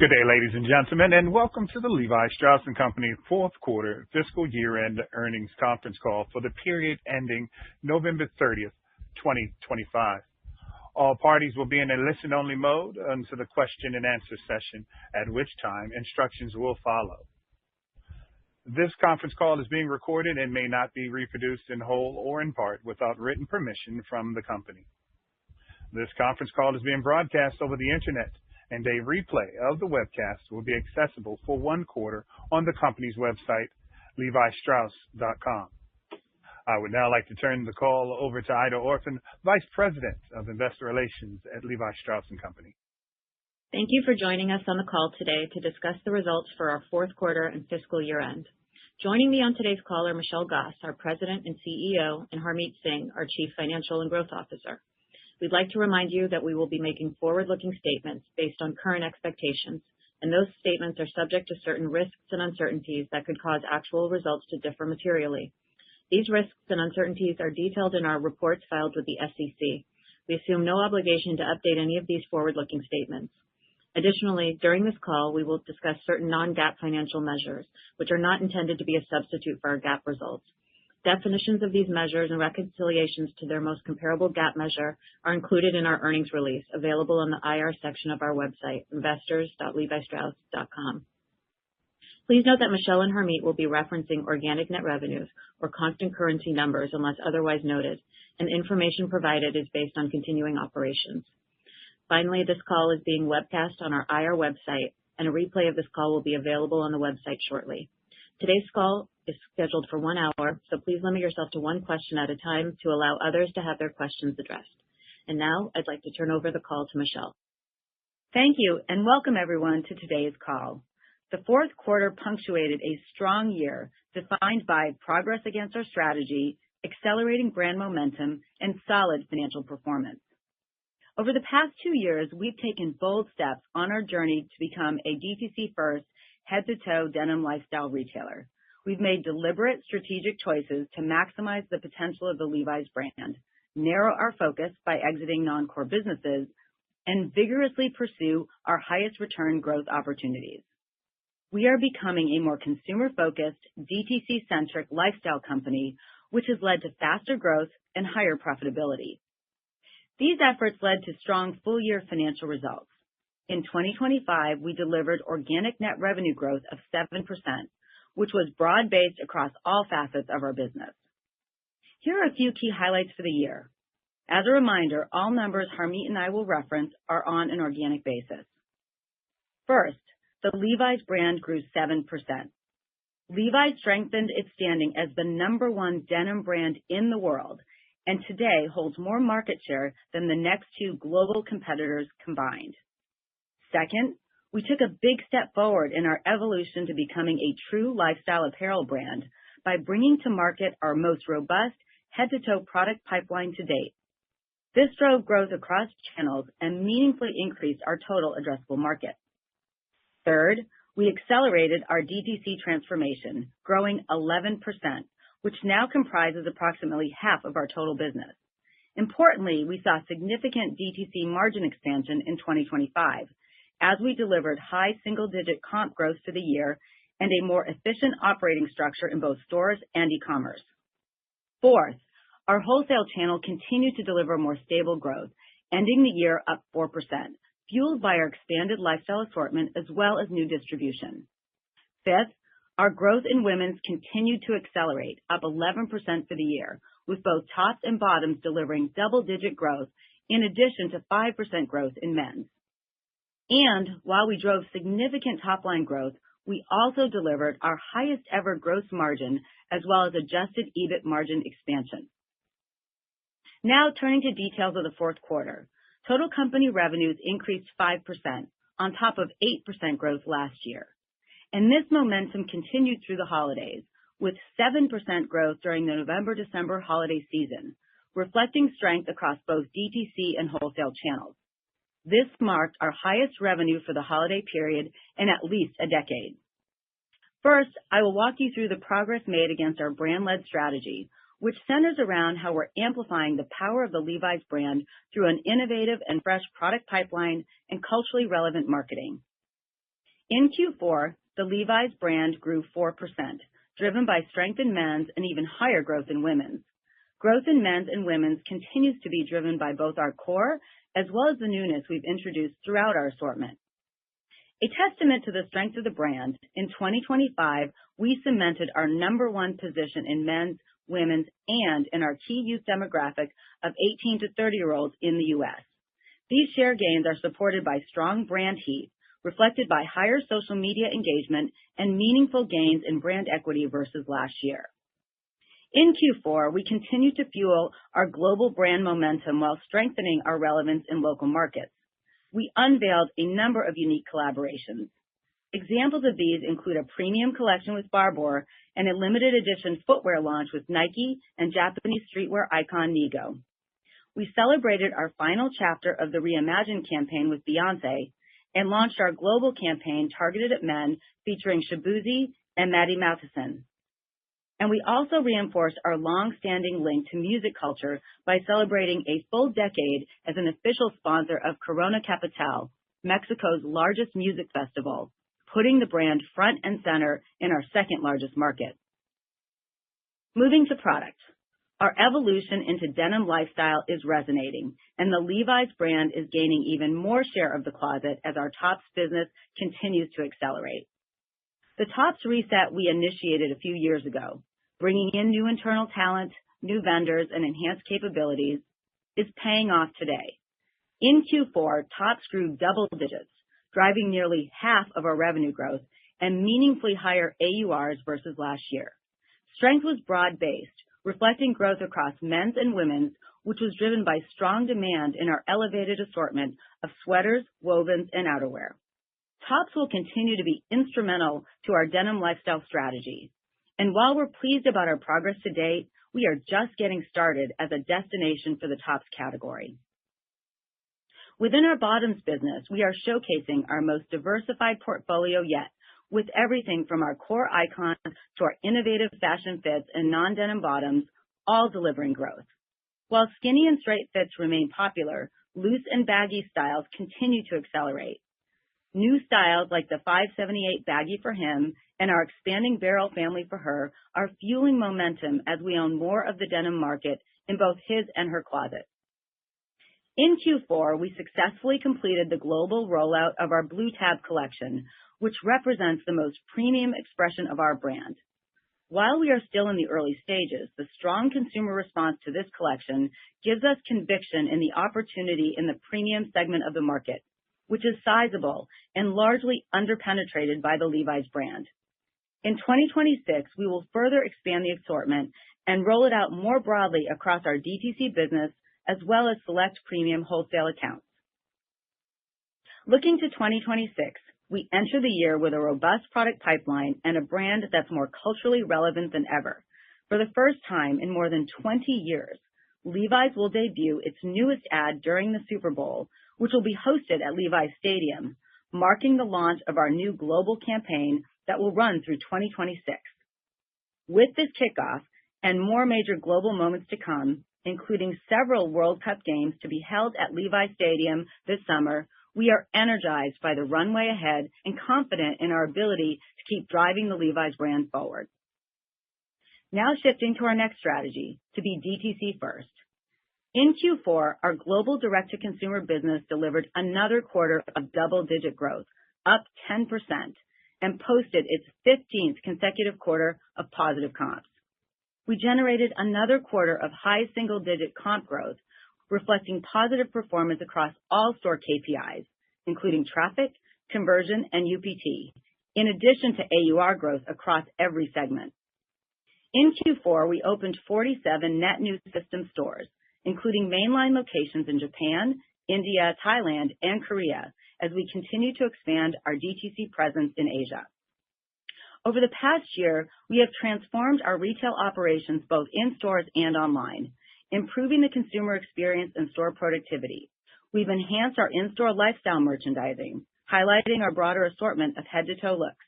Good day, ladies and gentlemen, and welcome to the Levi Strauss & Company fourth quarter fiscal year-end earnings conference call for the period ending November 30th, 2025. All parties will be in a listen-only mode until the question-and-answer session, at which time instructions will follow. This conference call is being recorded and may not be reproduced in whole or in part without written permission from the company. This conference call is being broadcast over the Internet, and a replay of the webcast will be accessible for 1 quarter on the company's website, levistrauss.com. I would now like to turn the call over to Ida Orphan, Vice President of Investor Relations at Levi Strauss & Company. Thank you for joining us on the call today to discuss the results for our fourth quarter and fiscal year-end. Joining me on today's call are Michelle Gass, our President and CEO, and Harmit Singh, our Chief Financial and Growth Officer. We'd like to remind you that we will be making forward-looking statements based on current expectations, and those statements are subject to certain risks and uncertainties that could cause actual results to differ materially. These risks and uncertainties are detailed in our reports filed with the SEC. We assume no obligation to update any of these forward-looking statements. Additionally, during this call, we will discuss certain non-GAAP financial measures, which are not intended to be a substitute for our GAAP results. Definitions of these measures and reconciliations to their most comparable GAAP measure are included in our earnings release, available on the IR section of our website, investors.levistrauss.com. Please note that Michelle and Harmit will be referencing organic net revenues or constant currency numbers unless otherwise noted, and information provided is based on continuing operations. Finally, this call is being webcast on our IR website, and a replay of this call will be available on the website shortly. Today's call is scheduled for 1 hour, so please limit yourself to one question at a time to allow others to have their questions addressed. And now, I'd like to turn over the call to Michelle. Thank you, and welcome everyone to today's call. The fourth quarter punctuated a strong year defined by progress against our strategy, accelerating brand momentum, and solid financial performance. Over the past 2 years, we've taken bold steps on our journey to become a DTC-first, head-to-toe denim lifestyle retailer. We've made deliberate strategic choices to maximize the potential of the Levi's brand, narrow our focus by exiting non-core businesses, and vigorously pursue our highest return growth opportunities. We are becoming a more consumer-focused, DTC-centric lifestyle company, which has led to faster growth and higher profitability. These efforts led to strong full-year financial results. In 2025, we delivered organic net revenue growth of 7%, which was broad-based across all facets of our business. Here are a few key highlights for the year. As a reminder, all numbers Harmit and I will reference are on an organic basis. First, the Levi's brand grew 7%. Levi's strengthened its standing as the #1 denim brand in the world, and today holds more market share than the next 2 global competitors combined. Second, we took a big step forward in our evolution to becoming a true lifestyle apparel brand by bringing to market our most robust head-to-toe product pipeline to date. This drove growth across channels and meaningfully increased our total addressable market. Third, we accelerated our DTC transformation, growing 11%, which now comprises approximately half of our total business. Importantly, we saw significant DTC margin expansion in 2025, as we delivered high single-digit comp growth for the year and a more efficient operating structure in both stores and e-commerce. Fourth, our wholesale channel continued to deliver more stable growth, ending the year up 4%, fueled by our expanded lifestyle assortment as well as new distribution. Fifth, our growth in women's continued to accelerate, up 11% for the year, with both tops and bottoms delivering double-digit growth, in addition to 5% growth in men's. And while we drove significant top-line growth, we also delivered our highest ever gross margin as well as adjusted EBIT margin expansion. Now turning to details of the fourth quarter. Total company revenues increased 5% on top of 8% growth last year. And this momentum continued through the holidays, with 7% growth during the November-December holiday season, reflecting strength across both DTC and wholesale channels. This marked our highest revenue for the holiday period in at least a decade. First, I will walk you through the progress made against our brand-led strategy, which centers around how we're amplifying the power of the Levi's brand through an innovative and fresh product pipeline and culturally relevant marketing. In Q4, the Levi's brand grew 4%, driven by strength in men's and even higher growth in women's. Growth in men's and women's continues to be driven by both our core as well as the newness we've introduced throughout our assortment. A testament to the strength of the brand, in 2025, we cemented our number one position in men's, women's, and in our key youth demographic of 18 to 30-year-olds in the U.S. These share gains are supported by strong brand heat, reflected by higher social media engagement and meaningful gains in brand equity versus last year. In Q4, we continue to fuel our global brand momentum while strengthening our relevance in local markets. We unveiled a number of unique collaborations. Examples of these include a premium collection with Barbour and a limited edition footwear launch with Nike and Japanese streetwear icon Nigo. We celebrated our final chapter of the Reimagine campaign with Beyoncé and launched our global campaign targeted at men featuring Shaboozey and Maddie Matheson. And we also reinforced our long-standing link to music culture by celebrating a full decade as an official sponsor of Corona Capital, Mexico's largest music festival, putting the brand front and center in our second largest market. Moving to product. Our evolution into denim lifestyle is resonating, and the Levi's brand is gaining even more share of the closet as our tops business continues to accelerate. The tops reset we initiated a few years ago, bringing in new internal talent, new vendors, and enhanced capabilities, is paying off today. In Q4, tops grew double digits, driving nearly half of our revenue growth and meaningfully higher AURs versus last year. Strength was broad-based, reflecting growth across men's and women's, which was driven by strong demand in our elevated assortment of sweaters, wovens, and outerwear. Tops will continue to be instrumental to our denim lifestyle strategy. And while we're pleased about our progress to date, we are just getting started as a destination for the tops category. Within our bottoms business, we are showcasing our most diversified portfolio yet, with everything from our core icons to our innovative fashion fits and non-denim bottoms, all delivering growth. While skinny and straight fits remain popular, loose and baggy styles continue to accelerate. New styles like the 578 baggy for him and our expanding barrel family for her are fueling momentum as we own more of the denim market in both his and her closet. In Q4, we successfully completed the global rollout of our Blue Tab collection, which represents the most premium expression of our brand. While we are still in the early stages, the strong consumer response to this collection gives us conviction in the opportunity in the premium segment of the market, which is sizable and largely underpenetrated by the Levi's brand. In 2026, we will further expand the assortment and roll it out more broadly across our DTC business as well as select premium wholesale accounts. Looking to 2026, we enter the year with a robust product pipeline and a brand that's more culturally relevant than ever. For the first time in more than 20 years, Levi's will debut its newest ad during the Super Bowl, which will be hosted at Levi's Stadium, marking the launch of our new global campaign that will run through 2026. With this kickoff and more major global moments to come, including several World Cup games to be held at Levi's Stadium this summer, we are energized by the runway ahead and confident in our ability to keep driving the Levi's brand forward. Now shifting to our next strategy, to be DTC first. In Q4, our global direct-to-consumer business delivered another quarter of double-digit growth, up 10%, and posted its 15th consecutive quarter of positive comps. We generated another quarter of high single-digit comp growth, reflecting positive performance across all store KPIs, including traffic, conversion, and UPT, in addition to AUR growth across every segment. In Q4, we opened 47 net new system stores, including mainline locations in Japan, India, Thailand, and Korea, as we continue to expand our DTC presence in Asia. Over the past year, we have transformed our retail operations both in stores and online, improving the consumer experience and store productivity. We've enhanced our in-store lifestyle merchandising, highlighting our broader assortment of head-to-toe looks.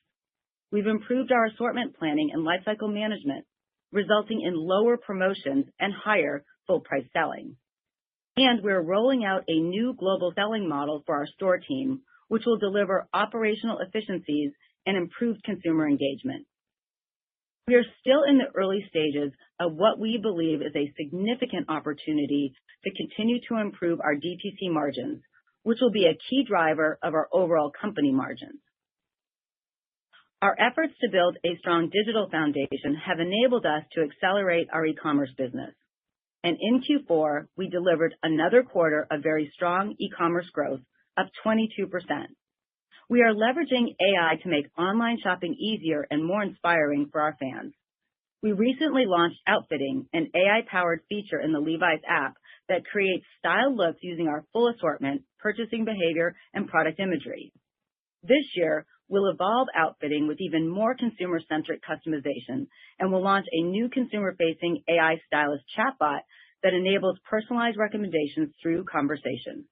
We've improved our assortment planning and lifecycle management, resulting in lower promotions and higher full-price selling. And we're rolling out a new global selling model for our store team, which will deliver operational efficiencies and improved consumer engagement. We are still in the early stages of what we believe is a significant opportunity to continue to improve our DTC margins, which will be a key driver of our overall company margins. Our efforts to build a strong digital foundation have enabled us to accelerate our e-commerce business. And in Q4, we delivered another quarter of very strong e-commerce growth, up 22%. We are leveraging AI to make online shopping easier and more inspiring for our fans. We recently launched Outfitting, an AI-powered feature in the Levi's app that creates style looks using our full assortment, purchasing behavior, and product imagery. This year, we'll evolve Outfitting with even more consumer-centric customization, and will launch a new consumer-facing AI stylist chatbot that enables personalized recommendations through conversation.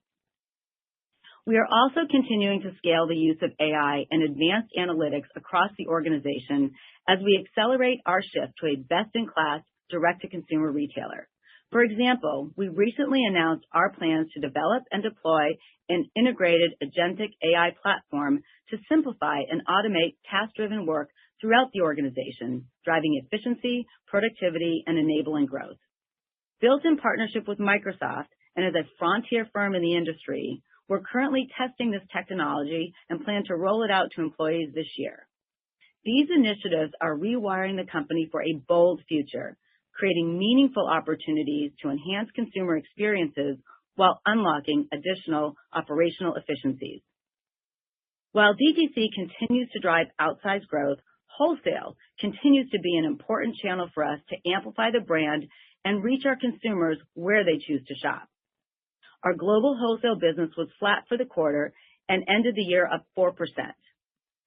We are also continuing to scale the use of AI and advanced analytics across the organization as we accelerate our shift to a best-in-class direct-to-consumer retailer. For example, we recently announced our plans to develop and deploy an integrated agentic AI platform to simplify and automate task-driven work throughout the organization, driving efficiency, productivity, and enabling growth. Built in partnership with Microsoft and as a frontier firm in the industry, we're currently testing this technology and plan to roll it out to employees this year. These initiatives are rewiring the company for a bold future, creating meaningful opportunities to enhance consumer experiences while unlocking additional operational efficiencies. While DTC continues to drive outsized growth, wholesale continues to be an important channel for us to amplify the brand and reach our consumers where they choose to shop. Our global wholesale business was flat for the quarter and ended the year up 4%.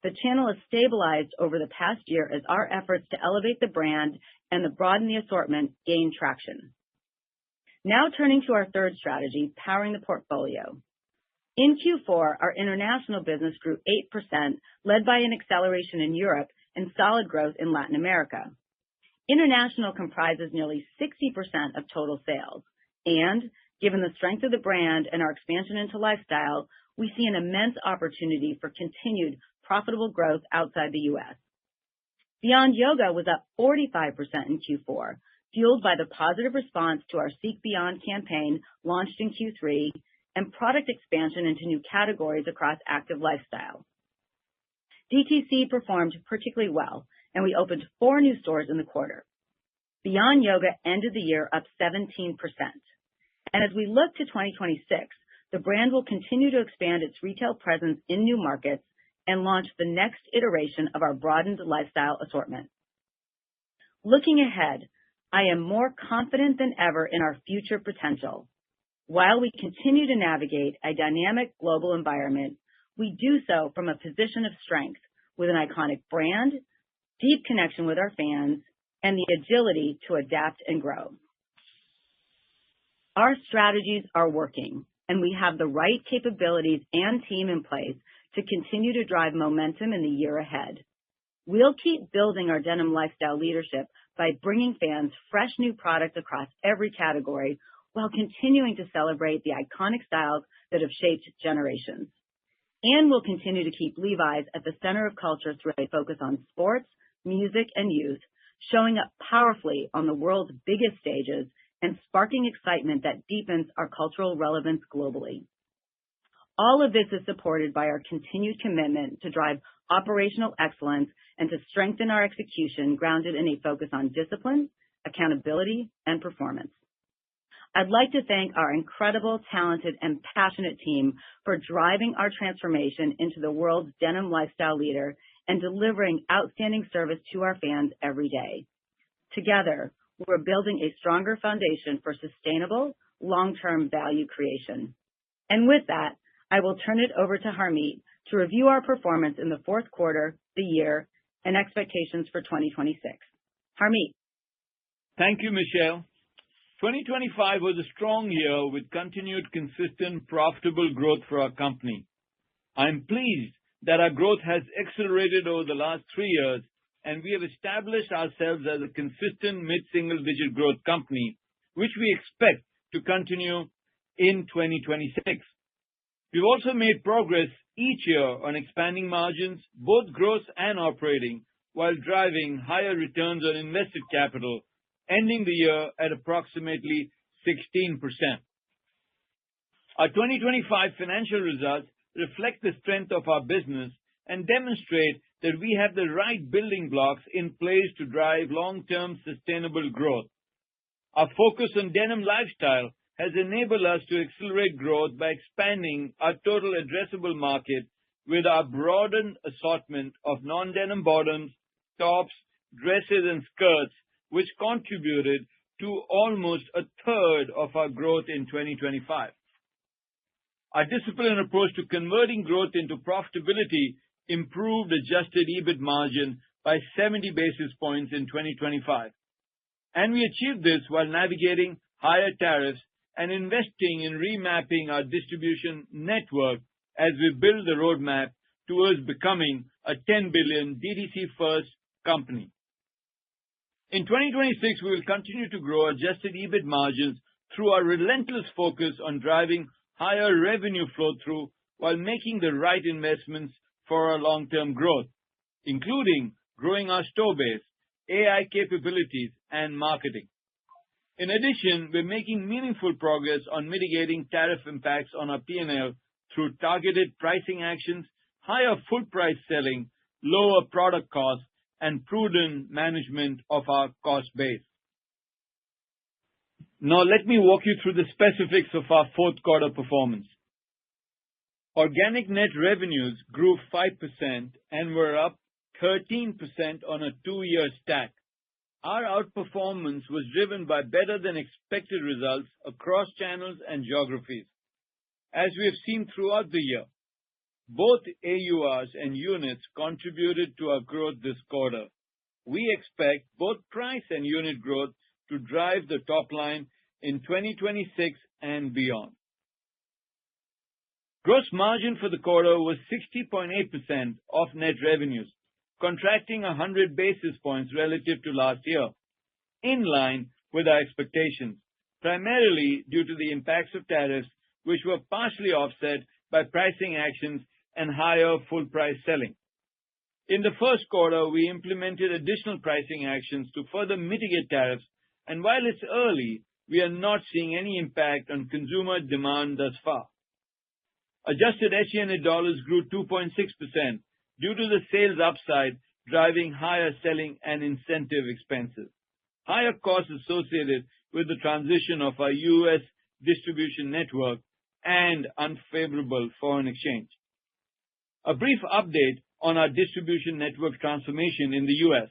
The channel has stabilized over the past year as our efforts to elevate the brand and to broaden the assortment gain traction. Now turning to our third strategy, powering the portfolio. In Q4, our international business grew 8%, led by an acceleration in Europe and solid growth in Latin America. International comprises nearly 60% of total sales, and given the strength of the brand and our expansion into lifestyle, we see an immense opportunity for continued profitable growth outside the U.S. Beyond Yoga was up 45% in Q4, fueled by the positive response to our Seek Beyond campaign launched in Q3 and product expansion into new categories across active lifestyle. DTC performed particularly well, and we opened 4 new stores in the quarter. Beyond Yoga ended the year up 17%. And as we look to 2026, the brand will continue to expand its retail presence in new markets and launch the next iteration of our broadened lifestyle assortment. Looking ahead, I am more confident than ever in our future potential. While we continue to navigate a dynamic global environment, we do so from a position of strength with an iconic brand, deep connection with our fans, and the agility to adapt and grow. Our strategies are working, and we have the right capabilities and team in place to continue to drive momentum in the year ahead. We'll keep building our denim lifestyle leadership by bringing fans fresh new products across every category while continuing to celebrate the iconic styles that have shaped generations. And we'll continue to keep Levi's at the center of culture through a focus on sports, music, and youth, showing up powerfully on the world's biggest stages and sparking excitement that deepens our cultural relevance globally. All of this is supported by our continued commitment to drive operational excellence and to strengthen our execution grounded in a focus on discipline, accountability, and performance. I'd like to thank our incredible, talented, and passionate team for driving our transformation into the world's denim lifestyle leader and delivering outstanding service to our fans every day. Together, we're building a stronger foundation for sustainable, long-term value creation. And with that, I will turn it over to Harmeet to review our performance in the fourth quarter, the year, and expectations for 2026. Harmeet. Thank you, Michelle. 2025 was a strong year with continued consistent, profitable growth for our company. I'm pleased that our growth has accelerated over the last 3 years, and we have established ourselves as a consistent mid-single-digit growth company, which we expect to continue in 2026. We've also made progress each year on expanding margins, both gross and operating, while driving higher returns on invested capital, ending the year at approximately 16%. Our 2025 financial results reflect the strength of our business and demonstrate that we have the right building blocks in place to drive long-term sustainable growth. Our focus on denim lifestyle has enabled us to accelerate growth by expanding our total addressable market with our broadened assortment of non-denim bottoms, tops, dresses, and skirts, which contributed to almost a third of our growth in 2025. Our disciplined approach to converting growth into profitability improved adjusted EBIT margin by 70 basis points in 2025. And we achieved this while navigating higher tariffs and investing in remapping our distribution network as we build the roadmap towards becoming a $10 billion DTC-first company. In 2026, we will continue to grow adjusted EBIT margins through our relentless focus on driving higher revenue flow-through while making the right investments for our long-term growth, including growing our store base, AI capabilities, and marketing. In addition, we're making meaningful progress on mitigating tariff impacts on our P&L through targeted pricing actions, higher full-price selling, lower product costs, and prudent management of our cost base. Now, let me walk you through the specifics of our fourth quarter performance. Organic net revenues grew 5% and were up 13% on a two-year stack. Our outperformance was driven by better-than-expected results across channels and geographies. As we have seen throughout the year, both AURs and units contributed to our growth this quarter. We expect both price and unit growth to drive the top line in 2026 and beyond. Gross margin for the quarter was 60.8% of net revenues, contracting 100 basis points relative to last year, in line with our expectations, primarily due to the impacts of tariffs, which were partially offset by pricing actions and higher full-price selling. In the first quarter, we implemented additional pricing actions to further mitigate tariffs, and while it's early, we are not seeing any impact on consumer demand thus far. Adjusted SG&A dollars grew 2.6% due to the sales upside driving higher selling and incentive expenses, higher costs associated with the transition of our U.S. distribution network, and unfavorable foreign exchange. A brief update on our distribution network transformation in the U.S.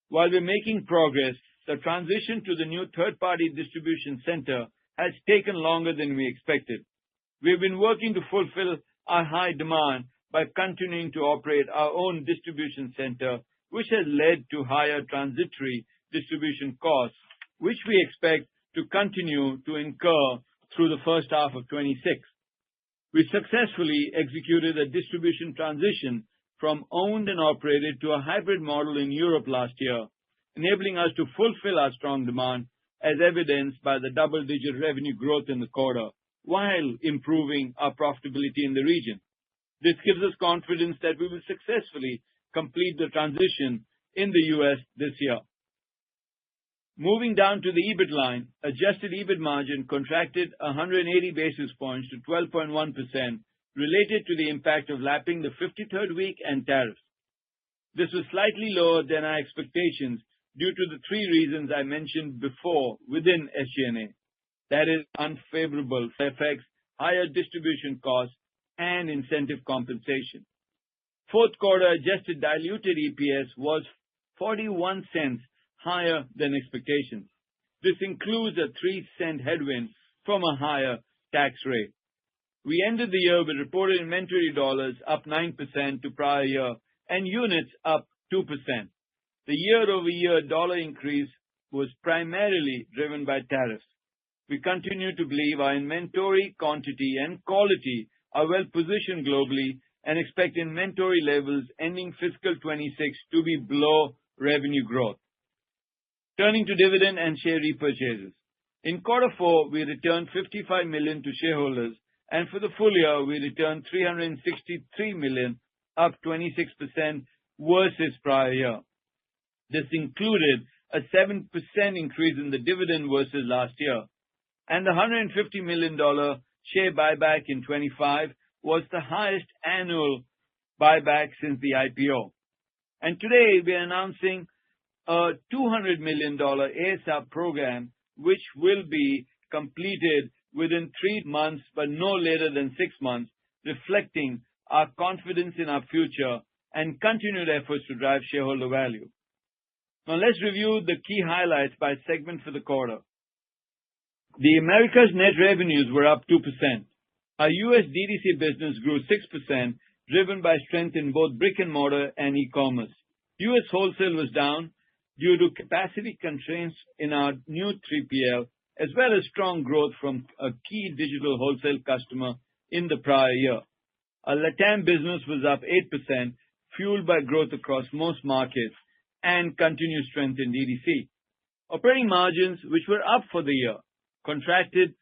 While we're making progress, the transition to the new third-party distribution center has taken longer than we expected. We've been working to fulfill our high demand by continuing to operate our own distribution center, which has led to higher transitory distribution costs, which we expect to continue to incur through the first half of 2026. We successfully executed a distribution transition from owned and operated to a hybrid model in Europe last year, enabling us to fulfill our strong demand, as evidenced by the double-digit revenue growth in the quarter, while improving our profitability in the region. This gives us confidence that we will successfully complete the transition in the U.S. this year. Moving down to the EBIT line, adjusted EBIT margin contracted 180 basis points to 12.1%, related to the impact of lapping the 53rd week and tariffs. This was slightly lower than our expectations due to the three reasons I mentioned before within SG&A. That is, unfavorable FX, higher distribution costs, and incentive compensation. Fourth quarter adjusted diluted EPS was 41 cents higher than expectations. This includes a 3-cent headwind from a higher tax rate. We ended the year with reported inventory dollars up 9% to prior year and units up 2%. The year-over-year dollar increase was primarily driven by tariffs. We continue to believe our inventory quantity and quality are well positioned globally and expect inventory levels ending fiscal 26 to be below revenue growth. Turning to dividend and share repurchases. In quarter four, we returned $55 million to shareholders and for the full year, we returned $363 million, up 26% versus prior year. This included a 7% increase in the dividend versus last year, and the $150 million share buyback in 25 was the highest annual buyback since the IPO. And today, we are announcing a $200 million ASR program, which will be completed within 3 months, but no later than 6 months, reflecting our confidence in our future and continued efforts to drive shareholder value. Now, let's review the key highlights by segment for the quarter. The Americas net revenues were up 2%. Our U.S. DTC business grew 6%, driven by strength in both brick and mortar and e-commerce. U.S. wholesale was down due to capacity constraints in our new 3PL, as well as strong growth from a key digital wholesale customer in the prior year. Our LATAM business was up 8%, fueled by growth across most markets and continued strength in DTC. Operating margins, which were up for the year, contracted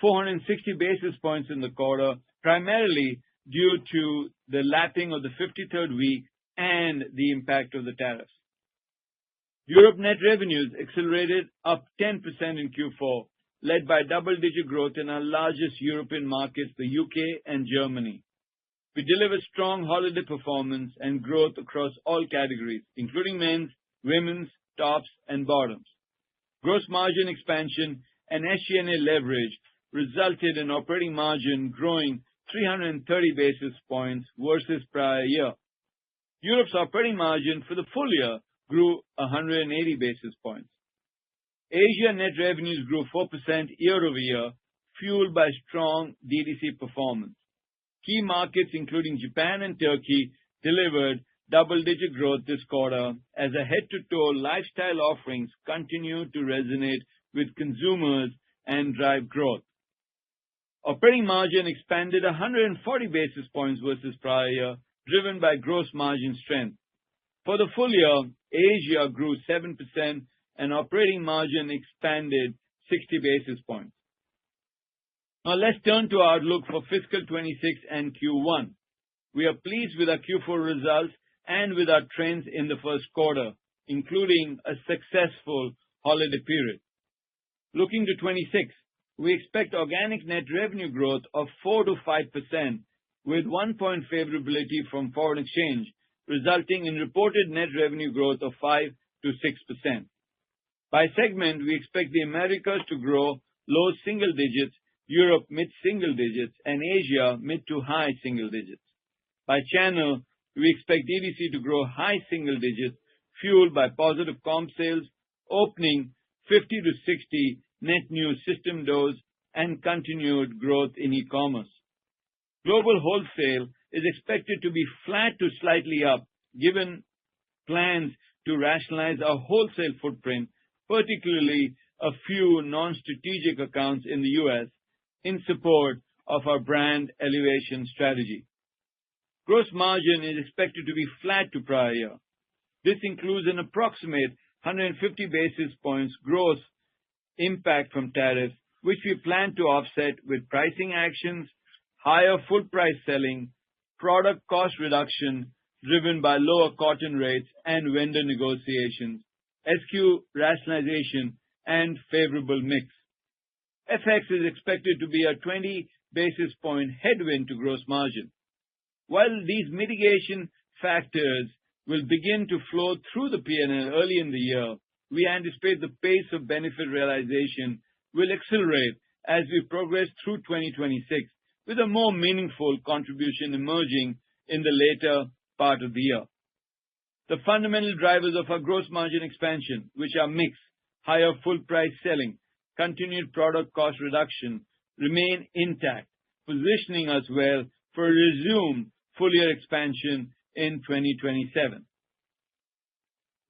460 basis points in the quarter, primarily due to the lapping of the 53rd week and the impact of the tariffs. Europe net revenues accelerated up 10% in Q4, led by double-digit growth in our largest European markets, the UK and Germany. We delivered strong holiday performance and growth across all categories, including men's, women's, tops, and bottoms. Gross margin expansion and SG&A leverage resulted in operating margin growing 330 basis points versus prior year. Europe's operating margin for the full year grew 180 basis points. Asia net revenues grew 4% year-over-year, fueled by strong DTC performance. Key markets, including Japan and Turkey, delivered double-digit growth this quarter as a head-to-toe lifestyle offerings continue to resonate with consumers and drive growth. Operating margin expanded 140 basis points versus prior year, driven by gross margin strength. For the full year, Asia grew 7% and operating margin expanded 60 basis points. Now let's turn to our outlook for fiscal 26 and Q1. We are pleased with our Q4 results and with our trends in the first quarter, including a successful holiday period. Looking to 26, we expect organic net revenue growth of 4 to 5%, with 1 point favorability from foreign exchange, resulting in reported net revenue growth of 5 to 6%. By segment, we expect the Americas to grow low single digits, Europe mid-single digits, and Asia mid to high single digits. By channel, we expect DTC to grow high single digits, fueled by positive comp sales, opening 50 to 60 net new system doors, and continued growth in e-commerce. Global wholesale is expected to be flat to slightly up, given plans to rationalize our wholesale footprint, particularly a few non-strategic accounts in the U.S., in support of our brand elevation strategy. Gross margin is expected to be flat to prior year. This includes an approximate 150 basis points gross impact from tariffs, which we plan to offset with pricing actions, higher full price selling, product cost reduction driven by lower cotton rates and vendor negotiations, SKU rationalization, and favorable mix. FX is expected to be a 20 basis point headwind to gross margin. While these mitigation factors will begin to flow through the P&L early in the year, we anticipate the pace of benefit realization will accelerate as we progress through 2026, with a more meaningful contribution emerging in the later part of the year. The fundamental drivers of our gross margin expansion, which are mix, higher full price selling, continued product cost reduction, remain intact, positioning us well for a resumed full-year expansion in 2027.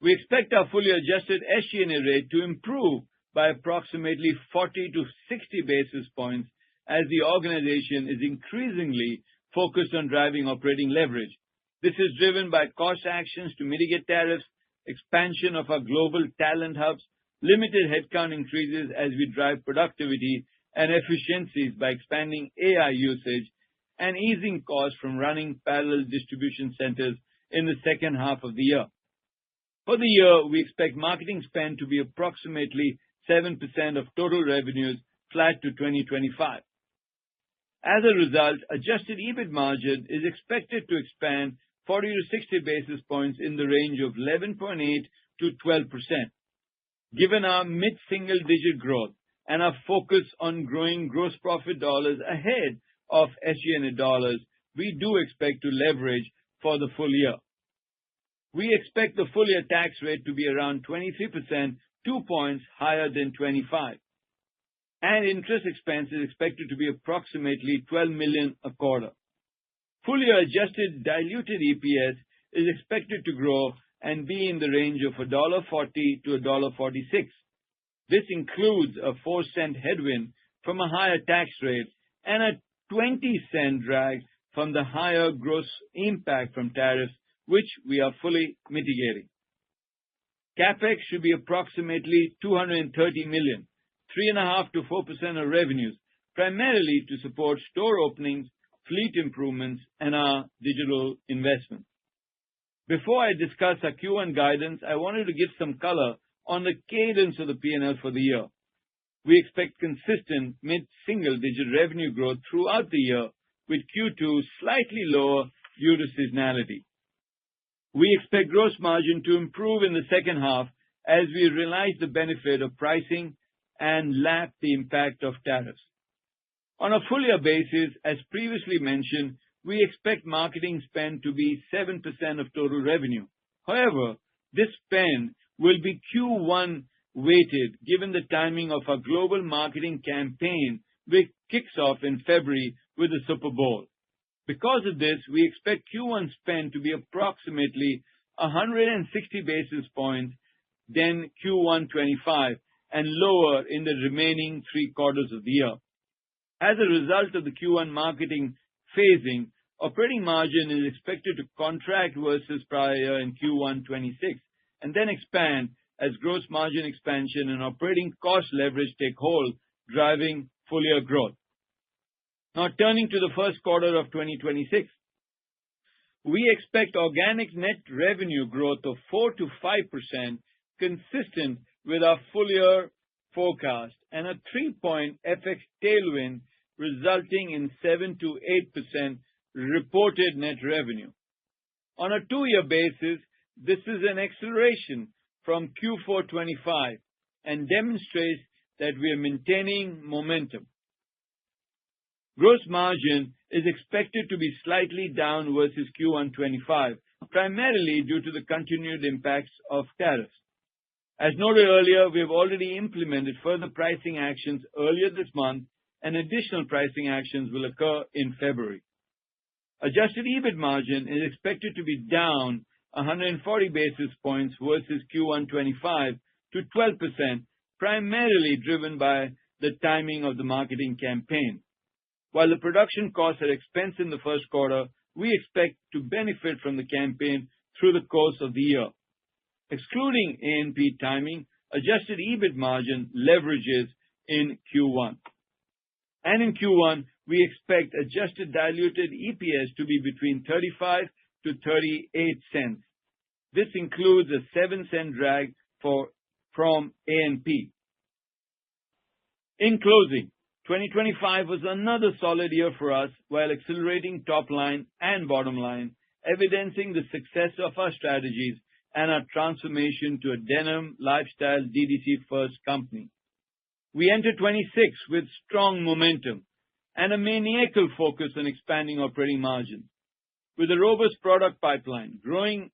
We expect our fully adjusted SG&A rate to improve by approximately 40 to 60 basis points as the organization is increasingly focused on driving operating leverage. This is driven by cost actions to mitigate tariffs, expansion of our global talent hubs, limited headcount increases as we drive productivity, and efficiencies by expanding AI usage and easing costs from running parallel distribution centers in the second half of the year. For the year, we expect marketing spend to be approximately 7% of total revenues, flat to 2025. As a result, adjusted EBIT margin is expected to expand 40 to 60 basis points in the range of 11.8 to 12%. Given our mid-single-digit growth and our focus on growing gross profit dollars ahead of SG&A dollars, we do expect to leverage for the full year. We expect the full-year tax rate to be around 23%, 2 points higher than 25. And interest expense is expected to be approximately $12 million a quarter. Full-year adjusted diluted EPS is expected to grow and be in the range of $1.40 to $1.46. This includes a 4-cent headwind from a higher tax rate and a 20-cent drag from the higher gross impact from tariffs, which we are fully mitigating. CapEx should be approximately $230 million, 3.5% to 4% of revenues, primarily to support store openings, fleet improvements, and our digital investments. Before I discuss our Q1 guidance, I wanted to give some color on the cadence of the P&L for the year. We expect consistent mid-single-digit revenue growth throughout the year, with Q2 slightly lower due to seasonality. We expect gross margin to improve in the second half as we realize the benefit of pricing and lap the impact of tariffs. On a full-year basis, as previously mentioned, we expect marketing spend to be 7% of total revenue. However, this spend will be Q1 weighted given the timing of our global marketing campaign, which kicks off in February with the Super Bowl. Because of this, we expect Q1 spend to be approximately 160 basis points than Q1 25 and lower in the remaining 3 quarters of the year. As a result of the Q1 marketing phasing, operating margin is expected to contract versus prior year in Q1 26 and then expand as gross margin expansion and operating cost leverage take hold, driving full-year growth. Now turning to the first quarter of 2026, we expect organic net revenue growth of 4 to 5%, consistent with our full-year forecast, and a 3-point FX tailwind resulting in 7 to 8% reported net revenue. On a 2-year basis, this is an acceleration from Q4 25 and demonstrates that we are maintaining momentum. Gross margin is expected to be slightly down versus Q1 25, primarily due to the continued impacts of tariffs. As noted earlier, we have already implemented further pricing actions earlier this month, and additional pricing actions will occur in February. Adjusted EBIT margin is expected to be down 140 basis points versus Q1 25 to 12%, primarily driven by the timing of the marketing campaign. While the production costs are expensed in the first quarter, we expect to benefit from the campaign through the course of the year. Excluding A&P timing, adjusted EBIT margin leverages in Q1. And in Q1, we expect adjusted diluted EPS to be between 35 to 38 cents. This includes a 7-cent drag from A&P. In closing, 2025 was another solid year for us while accelerating top line and bottom line, evidencing the success of our strategies and our transformation to a denim lifestyle DTC-first company. We enter 26 with strong momentum and a maniacal focus on expanding operating margins. With a robust product pipeline, growing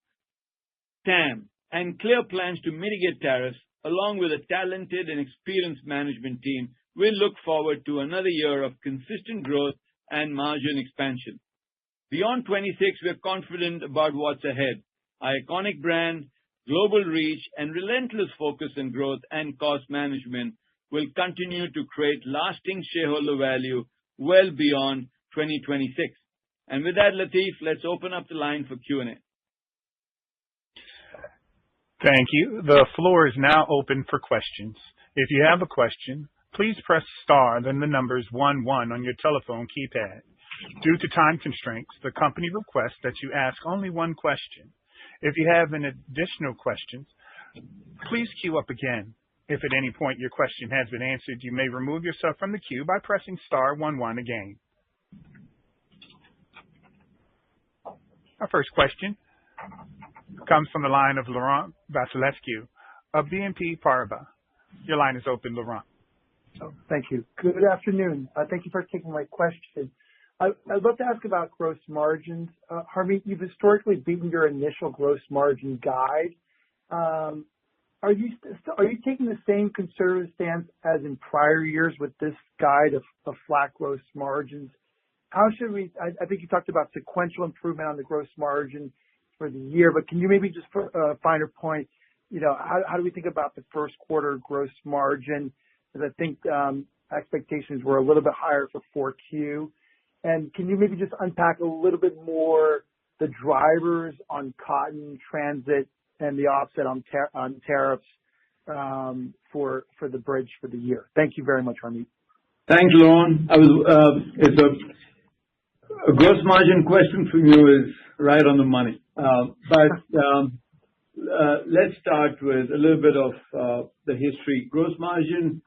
TAM, and clear plans to mitigate tariffs, along with a talented and experienced management team, we look forward to another year of consistent growth and margin expansion. Beyond 26, we are confident about what's ahead. Our iconic brand, global reach, and relentless focus on growth and cost management will continue to create lasting shareholder value well beyond 2026. And with that, Latif, let's open up the line for Q&A. Thank you. The floor is now open for questions. If you have a question, please press star, then the numbers 11 on your telephone keypad. Due to time constraints, the company requests that you ask only one question. If you have an additional questions, please queue up again. If at any point your question has been answered, you may remove yourself from the queue by pressing star 11 again. Our first question comes from the line of Laurent Vasilescu of BNP Paribas. Your line is open, Laurent. Oh, thank you. Good afternoon. Thank you for taking my question. I'd love to ask about gross margins. Harmit, you've historically beaten your initial gross margin guide. Are you taking the same conservative stance as in prior years with this guide of flat gross margins? How should we? I think you talked about sequential improvement on the gross margin for the year, but can you maybe just put a finer point? How do we think about the first quarter gross margin? Because I think expectations were a little bit higher for 4Q. And can you maybe just unpack a little bit more the drivers on cotton, transit, and the offset on tariffs for the bridge for the year? Thank you very much, Harmit. Thanks, Laurent. It's a gross margin question from you is right on the money. Let's start with a little bit of the history. Gross margin,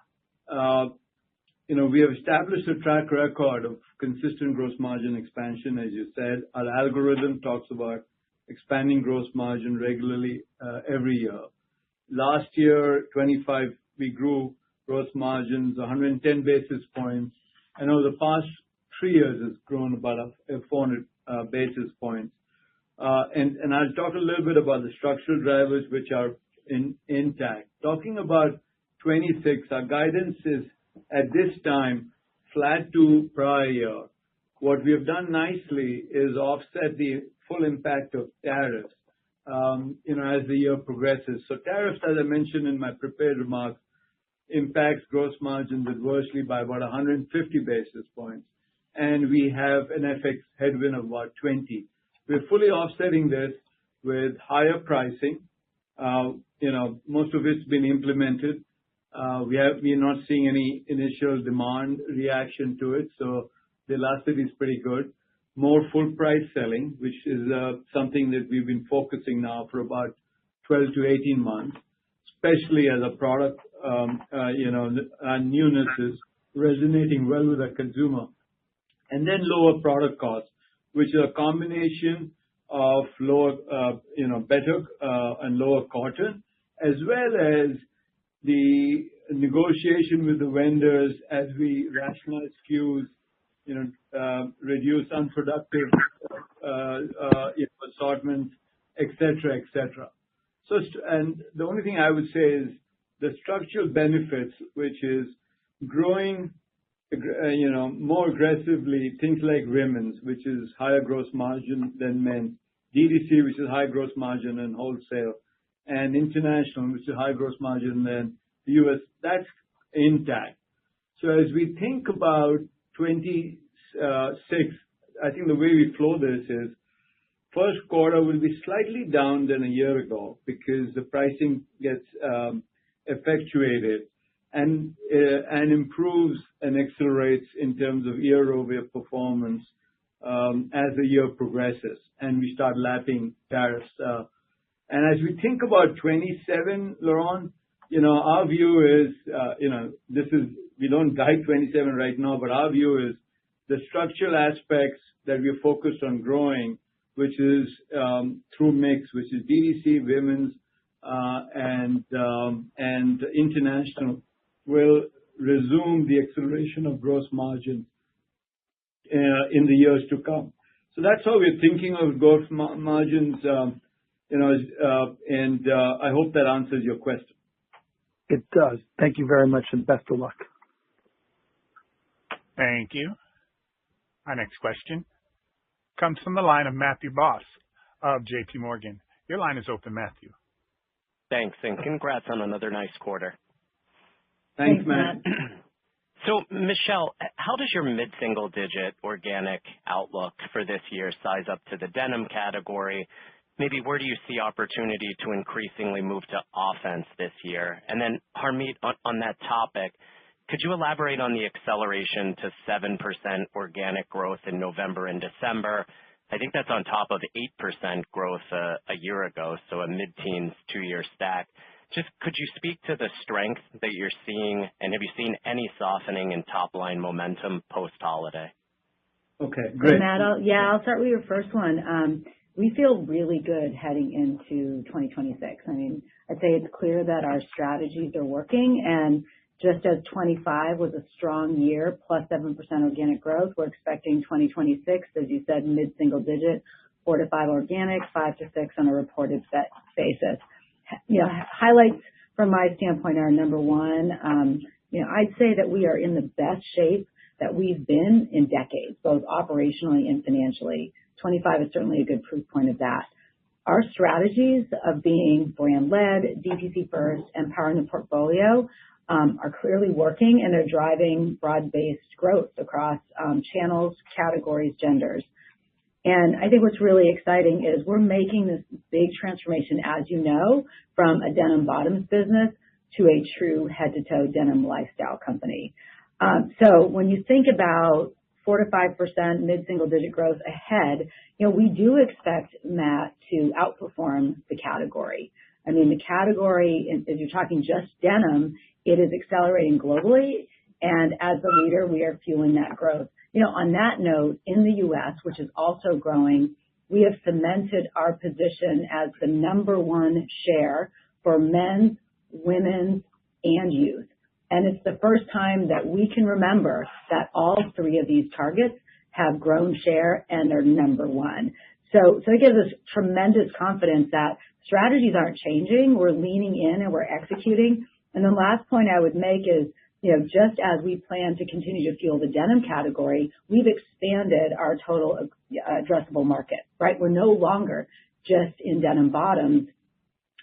we have established a track record of consistent gross margin expansion, as you said. Our algorithm talks about expanding gross margin regularly every year. Last year, 25, we grew gross margins 110 basis points, and over the past 3 years, it's grown about 400 basis points. And I'll talk a little bit about the structural drivers which are intact. Talking about 26, our guidance is at this time flat to prior year. What we have done nicely is offset the full impact of tariffs, as the year progresses. So tariffs, as I mentioned in my prepared remarks, impacts gross margins adversely by about 150 basis points, and we have an FX headwind of about 20. We're fully offsetting this with higher pricing. Most of it's been implemented. We're not seeing any initial demand reaction to it, so the elasticity is pretty good. More full price selling, which is something that we've been focusing now for about 12 to 18 months, especially as a product, our newness is resonating well with the consumer. And then lower product costs, which is a combination of better and lower cotton, as well as the negotiation with the vendors as we rationalize SKUs, reduce unproductive assortments, etc., etc. And the only thing I would say is the structural benefits, which is growing, more aggressively, things like women's, which is higher gross margin than men, DTC, which is high gross margin and wholesale, and international, which is high gross margin than the US, that's intact. So as we think about 26, I think the way we flow this is first quarter will be slightly down than a year ago because the pricing gets effectuated and improves and accelerates in terms of year-over-year performance as the year progresses and we start lapping tariffs. And as we think about 27, Laurent, our view is, we don't guide 27 right now, but our view is the structural aspects that we're focused on growing, which is through mix, which is DTC, women's, and international, will resume the acceleration of gross margin in the years to come. So that's how we're thinking of gross margins, and I hope that answers your question. It does. Thank you very much, and best of luck. Thank you. Our next question comes from the line of Matthew Boss of JP Morgan. Your line is open, Matthew. Thanks, and congrats on another nice quarter. Thanks, Matt. So, Michelle, how does your mid-single-digit organic outlook for this year size up to the denim category? Maybe where do you see opportunity to increasingly move to offense this year? And then, Harmit, on that topic, Could you elaborate on the acceleration to 7% organic growth in November and December? I think that's on top of 8% growth a year ago, so a mid-teens two-year stack. Just could you speak to the strength that you're seeing, and have you seen any softening in top-line momentum post-holiday? Okay, great. Matt, I'll start with your first one. We feel really good heading into 2026. I mean, I'd say it's clear that our strategies are working, and just as 25 was a strong year, plus 7% organic growth, we're expecting 2026, as you said, mid-single digit, 4 to 5 organic, 5 to 6 on a reported basis. Highlights from my standpoint are number one, I'd say that we are in the best shape that we've been in decades, both operationally and financially. 25 is certainly a good proof point of that. Our strategies of being brand-led, DTC first, and powering the portfolio are clearly working, and they're driving broad-based growth across channels, categories, genders. And I think what's really exciting is we're making this big transformation, as you know, from a denim bottoms business to a true head-to-toe denim lifestyle company. So when you think about 4 to 5% mid-single-digit growth ahead, we do expect, Matt, to outperform the category. I mean, the category, as you're talking just denim, it is accelerating globally, and as the leader, we are fueling that growth. On that note, in the U.S., which is also growing, we have cemented our position as the number one share for men's, women's, and youth. And it's the first time that we can remember that all three of these targets have grown share and are number one. So it gives us tremendous confidence that strategies aren't changing. We're leaning in and we're executing. And the last point I would make is, just as we plan to continue to fuel the denim category, we've expanded our total addressable market, right? We're no longer just in denim bottoms.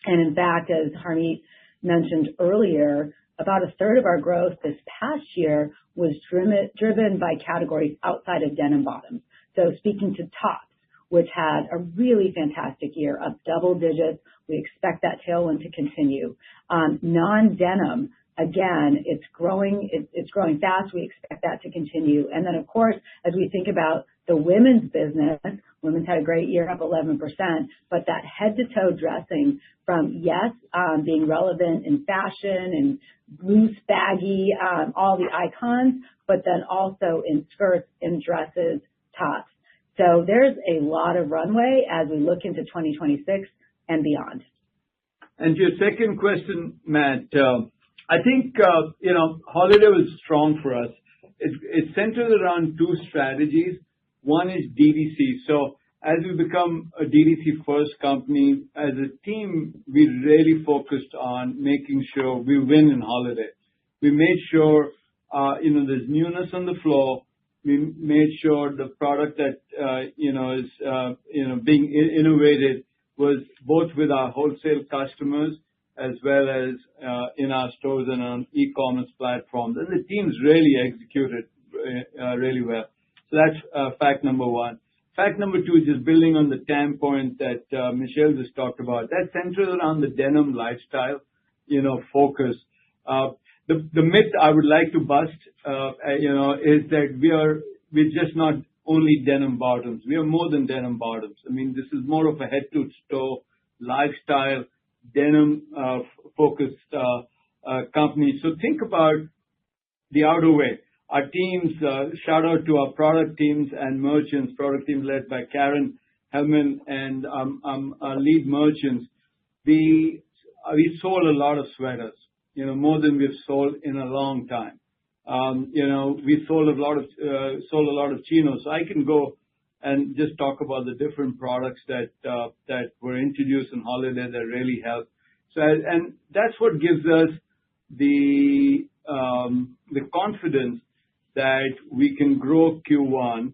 And in fact, as Harmeet mentioned earlier, about a third of our growth this past year was driven by categories outside of denim bottoms. So speaking to tops, which had a really fantastic year, up double digits, we expect that tailwind to continue. Non-denim, again, it's growing fast. We expect that to continue. And then, of course, as we think about the women's business, women's had a great year, up 11%, but that head-to-toe dressing from, being relevant in fashion and loose, baggy, all the icons, but then also in skirts and dresses, tops. So there's a lot of runway as we look into 2026 and beyond. And your second question, Matt, I think, holiday was strong for us. It's centered around two strategies. One is DTC. So as we become a DTC first company, as a team, we really focused on making sure we win in holiday. We made sure, there's newness on the floor. We made sure the product that, is, being innovated was both with our wholesale customers as well as in our stores and on e-commerce platforms. And the teams really executed really well. So that's fact number one. Fact number two is just building on the TAM point that Michelle just talked about. That's centered around the denim lifestyle, focus. The myth I would like to bust, is that we're just not only denim bottoms. We are more than denim bottoms. I mean, this is more of a head-to-toe lifestyle denim focused company. So think about the outerwear. Our teams, shout out to our product teams and merchants, product team led by Karen Hellman and our lead merchants. We sold a lot of sweaters, more than we've sold in a long time. We sold a lot of chinos. So I can go and just talk about the different products that were introduced in holiday that really helped. So, and that's what gives us the confidence that we can grow Q1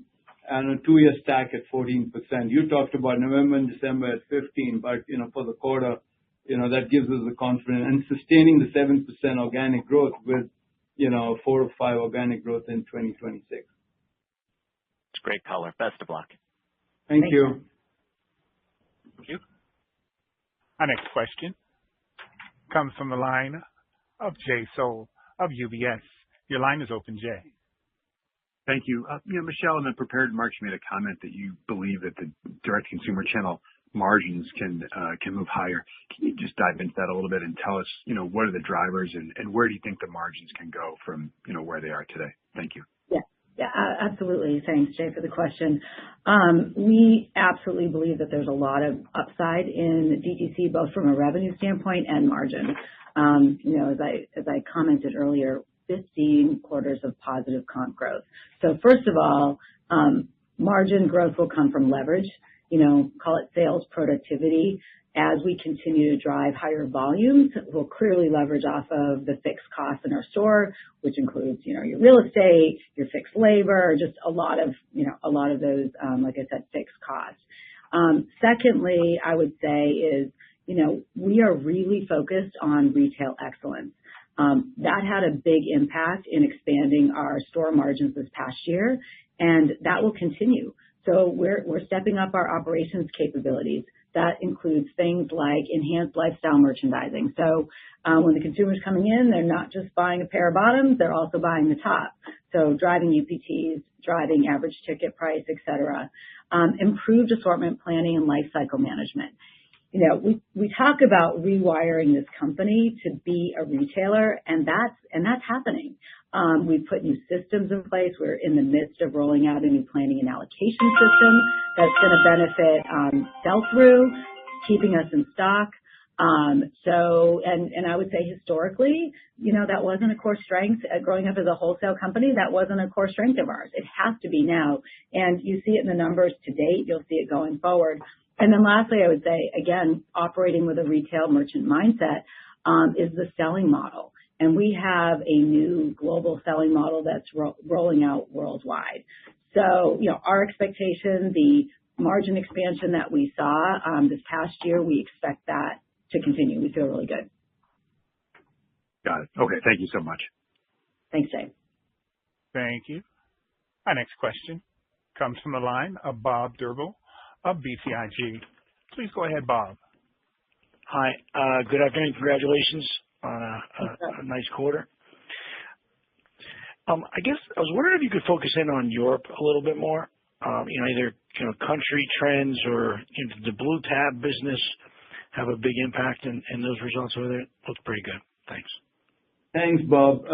and a two-year stack at 14%. You talked about November and December at 15, but for the quarter, that gives us the confidence and sustaining the 7% organic growth with 4 or 5 organic growth in 2026. It's great color. Best of luck. Thank you. Thank you. Our next question comes from the line of Jay Sole of UBS. Your line is open, Jay. Thank you. Michelle, in the prepared remarks, you made a comment that you believe that the direct consumer channel margins can move higher. Can you just dive into that a little bit and tell us, what are the drivers and where do you think the margins can go from, where they are today? Thank you. Yeah, absolutely. Thanks, Jay, for the question. We absolutely believe that there's a lot of upside in DTC, both from a revenue standpoint and margin. As I commented earlier, 15 quarters of positive comp growth. So first of all, margin growth will come from leverage, call it sales productivity. As we continue to drive higher volumes, we'll clearly leverage off of the fixed costs in our store, which includes, your real estate, your fixed labor, just a lot of those, like I said, fixed costs. Secondly, I would say is, we are really focused on retail excellence. That had a big impact in expanding our store margins this past year, and that will continue. So we're stepping up our operations capabilities. That includes things like enhanced lifestyle merchandising. So when the consumer's coming in, they're not just buying a pair of bottoms, they're also buying the top. So driving UPTs, driving average ticket price, et cetera. Improved assortment planning and life cycle management. We talk about rewiring this company to be a retailer, and that's happening. We've put new systems in place. We're in the midst of rolling out a new planning and allocation system that's going to benefit sell-through, keeping us in stock. And I would say historically, that wasn't a core strength. Growing up as a wholesale company, that wasn't a core strength of ours. It has to be now. And you see it in the numbers to date. You'll see it going forward. And then lastly, I would say, again, operating with a retail merchant mindset is the selling model. And we have a new global selling model that's rolling out worldwide. So, our expectation, the margin expansion that we saw this past year, we expect that to continue. We feel really good. Got it. Okay. Thank you so much. Thanks, Jay. Thank you. Our next question comes from the line of Bob Drbul of BTIG. Please go ahead, Bob. Hi. Good afternoon. Congratulations on a nice quarter. I guess I was wondering if you could focus in on Europe a little bit more. Either country trends or the Blue Tab business have a big impact in those results over there. Looks pretty good. Thanks. Thanks, Bob.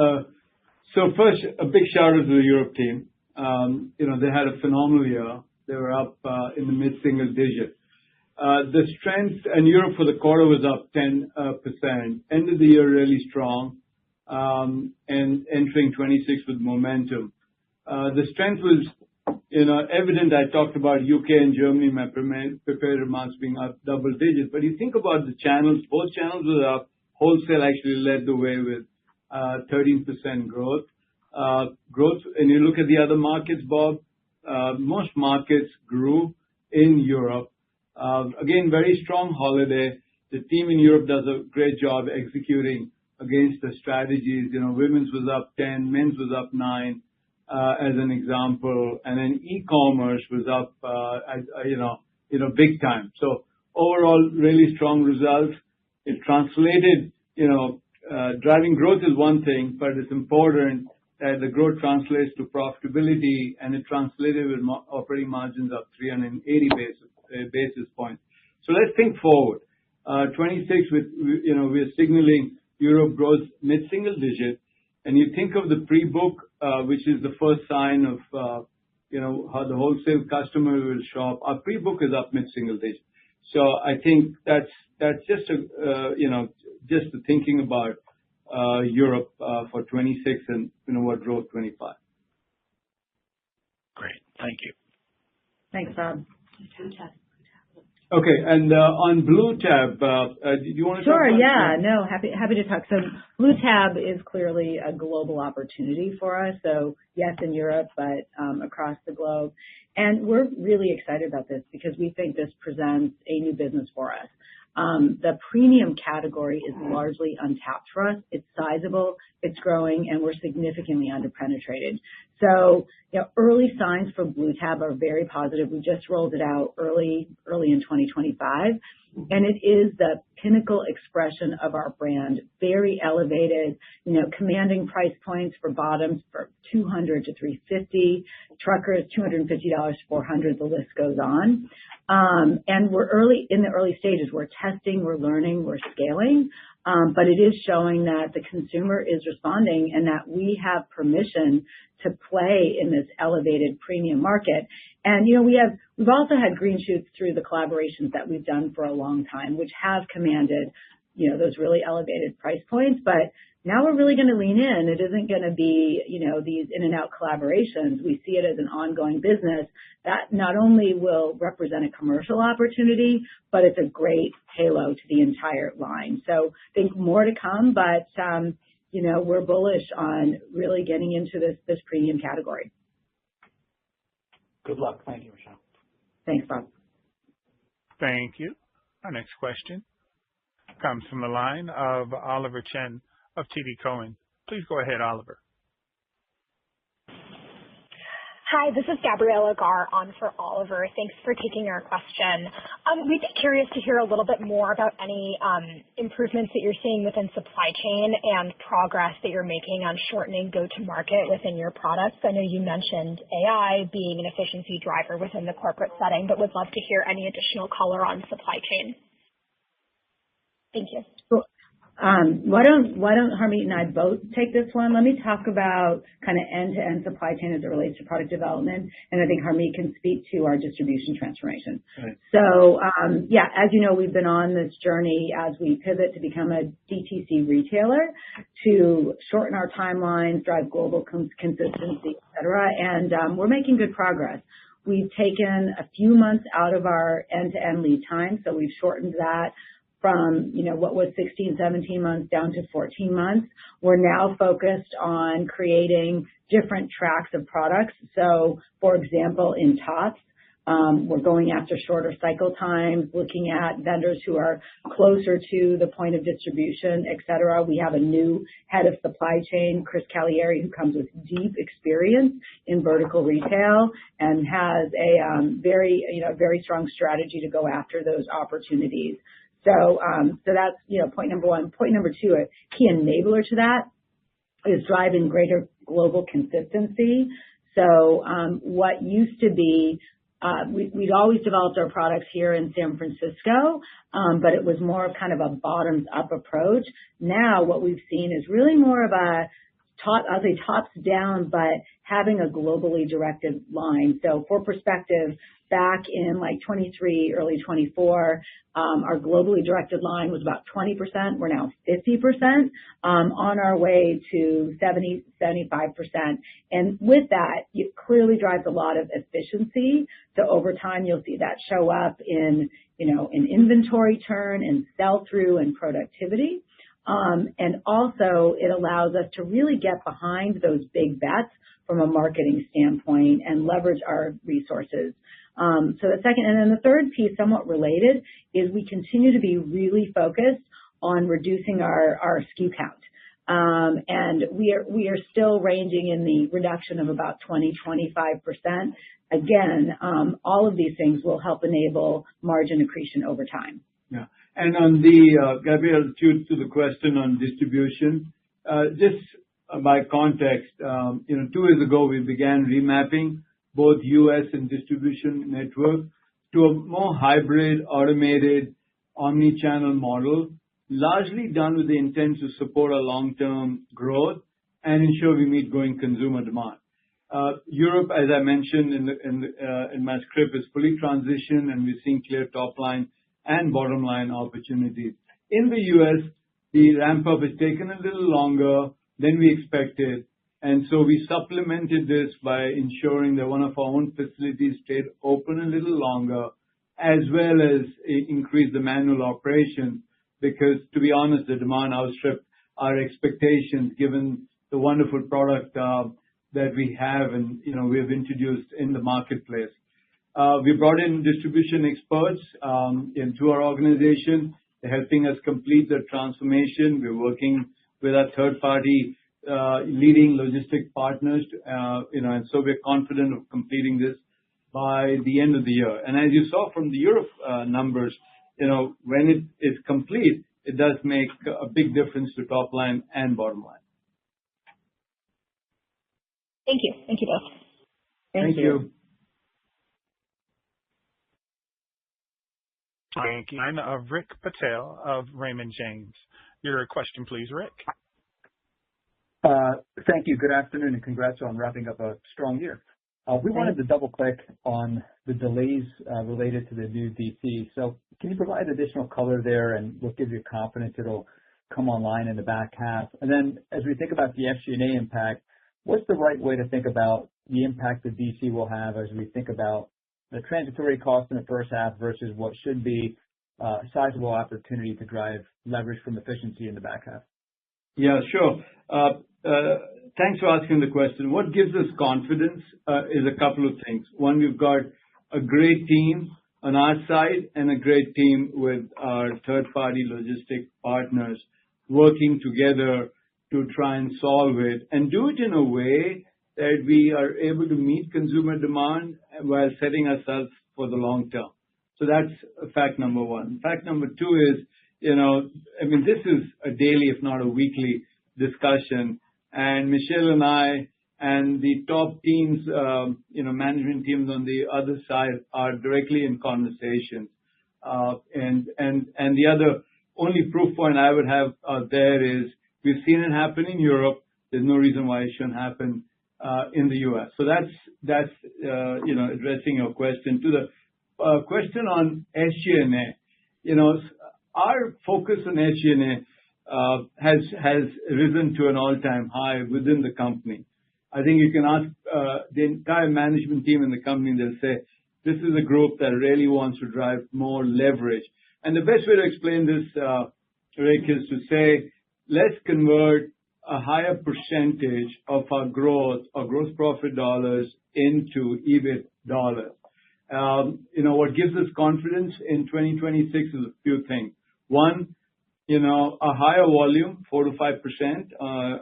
So first, a big shout out to the Europe team. They had a phenomenal year. They were up in the mid-single digit. The strength in Europe for the quarter was up 10%. Ended the year really strong, and entering 26 with momentum. The strength was, evident. I talked about UK and Germany, my prepared remarks being up double digits. But you think about the channels, both channels were up. Wholesale actually led the way with 13% growth. And you look at the other markets, Bob, most markets grew in Europe. Again, very strong holiday. The team in Europe does a great job executing against the strategies. Women's was up 10, men's was up 9, as an example. And then e-commerce was up, big time. So overall, really strong results. It translated, driving growth is one thing, but it's important that the growth translates to profitability, and it translated with operating margins of 380 basis points. So let's think forward. 26, we're signaling Europe grows mid-single digit, and you think of the pre-book, which is the first sign of, how the wholesale customer will shop. Our pre-book is up mid-single digit. So I think that's just just the thinking about Europe for 26 and what drove 25. Great. Thank you. Thanks, Bob. Okay, and on Blue Tab, do you want to talk about Sure, yeah. No, happy to talk. So Blue Tab is clearly a global opportunity for us. So yes, in Europe, but across the globe. And we're really excited about this because we think this presents a new business for us. The premium category is largely untapped for us. It's sizable, it's growing, and we're significantly underpenetrated. So, early signs for Blue Tab are very positive. We just rolled it out early in 2025, and it is the pinnacle expression of our brand, very elevated, commanding price points for bottoms for $200 to $350, truckers $250 to $400. The list goes on. And we're in the early stages. We're testing, we're learning, we're scaling. But it is showing that the consumer is responding and that we have permission to play in this elevated premium market. And, we've also had green shoots through the collaborations that we've done for a long time, which have commanded, those really elevated price points. But now we're really going to lean in. It isn't going to be, these in and out collaborations. We see it as an ongoing business that not only will represent a commercial opportunity, but it's a great halo to the entire line. So I think more to come, but, we're bullish on really getting into this premium category. Good luck. Thank you, Michelle. Thanks, Bob. Thank you. Our next question comes from the line of Oliver Chen of TD Cowen. Please go ahead, Oliver. Hi, this is Gabriella Gar on for Oliver. Thanks for taking our question. We'd be curious to hear a little bit more about any improvements that you're seeing within supply chain and progress that you're making on shortening go-to-market within your products. I know you mentioned AI being an efficiency driver within the corporate setting, but would love to hear any additional color on supply chain. Thank you. Why don't Harmeet and I both take this one? Let me talk about kind of end-to-end supply chain as it relates to product development, and I think Harmeet can speak to our distribution transformation. Right. So, as you know, we've been on this journey as we pivot to become a DTC retailer to shorten our timelines, drive global consistency, et cetera, and we're making good progress. We've taken a few months out of our end-to-end lead time, so we've shortened that from, what was 16, 17 months down to 14 months. We're now focused on creating different tracks of products. So, for example, in tops, we're going after shorter cycle times, looking at vendors who are closer to the point of distribution, et cetera. We have a new head of supply chain, Chris Calieri, who comes with deep experience in vertical retail and has a very strong strategy to go after those opportunities. So that's, point number one. Point number two, a key enabler to that is driving greater global consistency. So what used to be, we'd always developed our products here in San Francisco, but it was more of kind of a bottoms-up approach. Now what we've seen is really more of a tops down, but having a globally directed line. So for perspective, back in like 23, early 24, our globally directed line was about 20%. We're now 50%, on our way to 70, 75%. And with that, it clearly drives a lot of efficiency. So over time, you'll see that show up in inventory turn and sell-through and productivity. And also it allows us to really get behind those big bets from a marketing standpoint and leverage our resources. So the second, and then the third piece, somewhat related, is we continue to be really focused on reducing our SKU count. And we are still ranging in the reduction of about 20-25%. Again, all of these things will help enable margin accretion over time. Yeah. And on the, Gabrielle, to the question on distribution, just by context, 2 years ago, we began remapping both US and distribution network to a more hybrid, automated, omni-channel model, largely done with the intent to support our long-term growth and ensure we meet growing consumer demand. Europe, as I mentioned in my script, is fully transitioned, and we're seeing clear top line and bottom line opportunities. In the US, the ramp up has taken a little longer than we expected, and so we supplemented this by ensuring that one of our own facilities stayed open a little longer, as well as increase the manual operation, because to be honest, the demand outstripped our expectations given the wonderful product that we have and we have introduced in the marketplace. We brought in distribution experts into our organization, helping us complete the transformation. We're working with our third-party leading logistic partners, and so we're confident of completing this by the end of the year. And as you saw from the Europe numbers, when it is complete, it does make a big difference to top line and bottom line. Thank you. Thank you both. Thank you. Thank you. And Rick Patel of Raymond James. Your question, please, Rick. Thank you. Good afternoon, and congrats on wrapping up a strong year. We wanted to double-click on the delays related to the new DC. So can you provide additional color there, and what gives you confidence it'll come online in the back half? And then as we think about the SG&A impact, what's the right way to think about the impact the DC will have as we think about the transitory cost in the first half versus what should be a sizable opportunity to drive leverage from efficiency in the back half? Yeah, sure. Thanks for asking the question. What gives us confidence is a couple of things. One, we've got a great team on our side and a great team with our third-party logistic partners working together to try and solve it and do it in a way that we are able to meet consumer demand while setting ourselves for the long term. So that's fact number one. Fact number two is, this is a daily, if not a weekly discussion. And Michelle and I and the top teams, management teams on the other side are directly in conversations. And the other only proof point I would have out there is we've seen it happen in Europe. There's no reason why it shouldn't happen in the U.S. So that's addressing your question. To the question on SG&A, our focus on SG&A has risen to an all-time high within the company. I think you can ask the entire management team in the company, they'll say, this is a group that really wants to drive more leverage. And the best way to explain this, Rick, is to say, let's convert a higher percentage of our growth, our gross profit dollars, into EBIT dollars. What gives us confidence in 2026 is a few things. One, a higher volume, 4 to 5%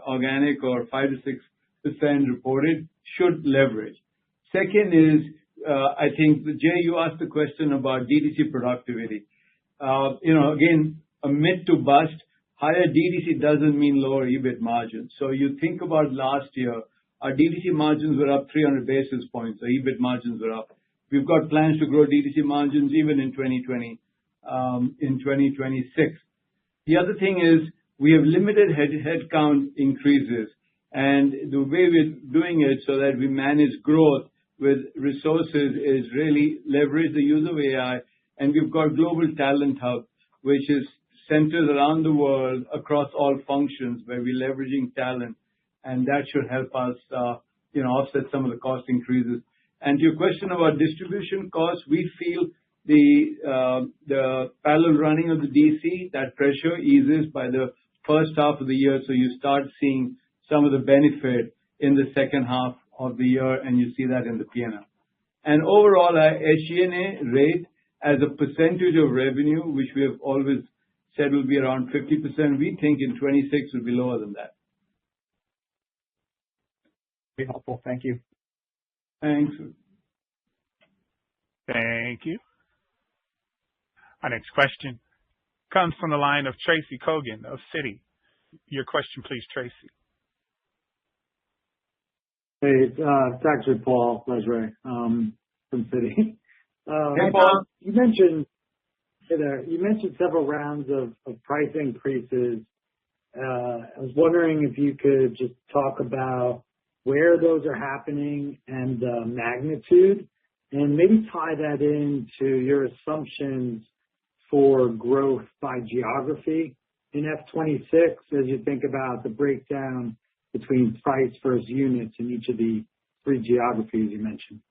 organic or 5 to 6% reported, should leverage. Second is, I think, Jay, you asked the question about DTC productivity. Again, a myth to bust, higher DTC doesn't mean lower EBIT margins. So you think about last year, our DTC margins were up 300 basis points. The EBIT margins were up. We've got plans to grow DTC margins even in 2026. The other thing is we have limited headcount increases. And the way we're doing it so that we manage growth with resources is really leverage the use of AI. And we've got Global Talent Hub, which is centers around the world across all functions where we're leveraging talent. And that should help us, offset some of the cost increases. And to your question about distribution costs, we feel the parallel running of the DC, that pressure eases by the first half of the year. So you start seeing some of the benefit in the second half of the year, and you see that in the P&L. And overall, our SG&A rate as a percentage of revenue, which we have always said will be around 50%, we think in 26 will be lower than that. Very helpful. Thank you. Thanks. Thank you. Our next question comes from the line of Tracy Kogan of Citi. Your question, please, Tracy. Hey, it's actually Paul Lejuez from Citi. Hey, Paul. You mentioned several rounds of price increases. I was wondering if you could just talk about where those are happening and the magnitude, and maybe tie that into your assumptions for growth by geography in F26 as you think about the breakdown between price versus units in each of the three geographies you mentioned.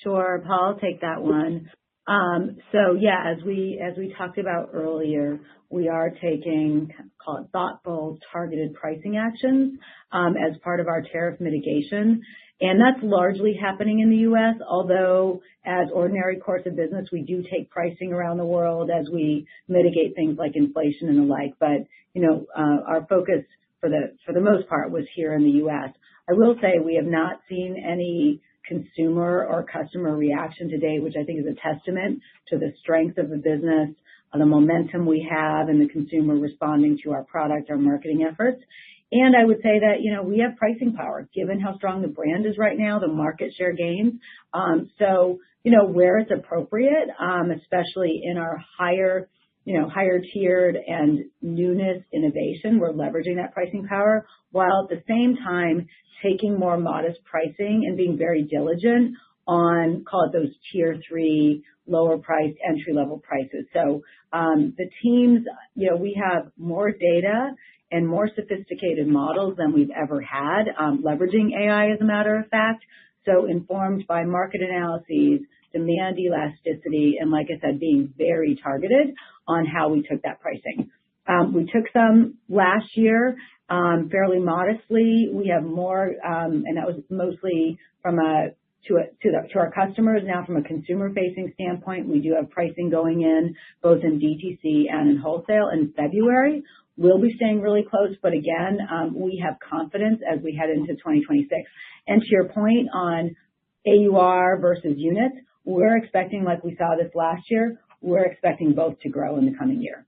Sure, Paul, I'll take that one. As we talked about earlier, we are taking, call it thoughtful, targeted pricing actions as part of our tariff mitigation. And that's largely happening in the U.S., although as ordinary course of business, we do take pricing around the world as we mitigate things like inflation and the like. But, our focus for the most part was here in the U.S. I will say we have not seen any consumer or customer reaction to date, which I think is a testament to the strength of the business, the momentum we have, and the consumer responding to our product, our marketing efforts. And I would say that, we have pricing power, given how strong the brand is right now, the market share gains. So, where it's appropriate, especially in our higher tiered and newness innovation, we're leveraging that pricing power, while at the same time taking more modest pricing and being very diligent on, call it those tier 3, lower priced entry level prices. So the teams, we have more data and more sophisticated models than we've ever had, leveraging AI as a matter of fact. So informed by market analyses, demand elasticity, and like I said, being very targeted on how we took that pricing. We took some last year, fairly modestly. We have more, and that was mostly to our customers. Now, from a consumer-facing standpoint, we do have pricing going in both in DTC and in wholesale in February. We'll be staying really close, but again, we have confidence as we head into 2026. And to your point on AUR versus units, we're expecting, like we saw this last year, we're expecting both to grow in the coming year.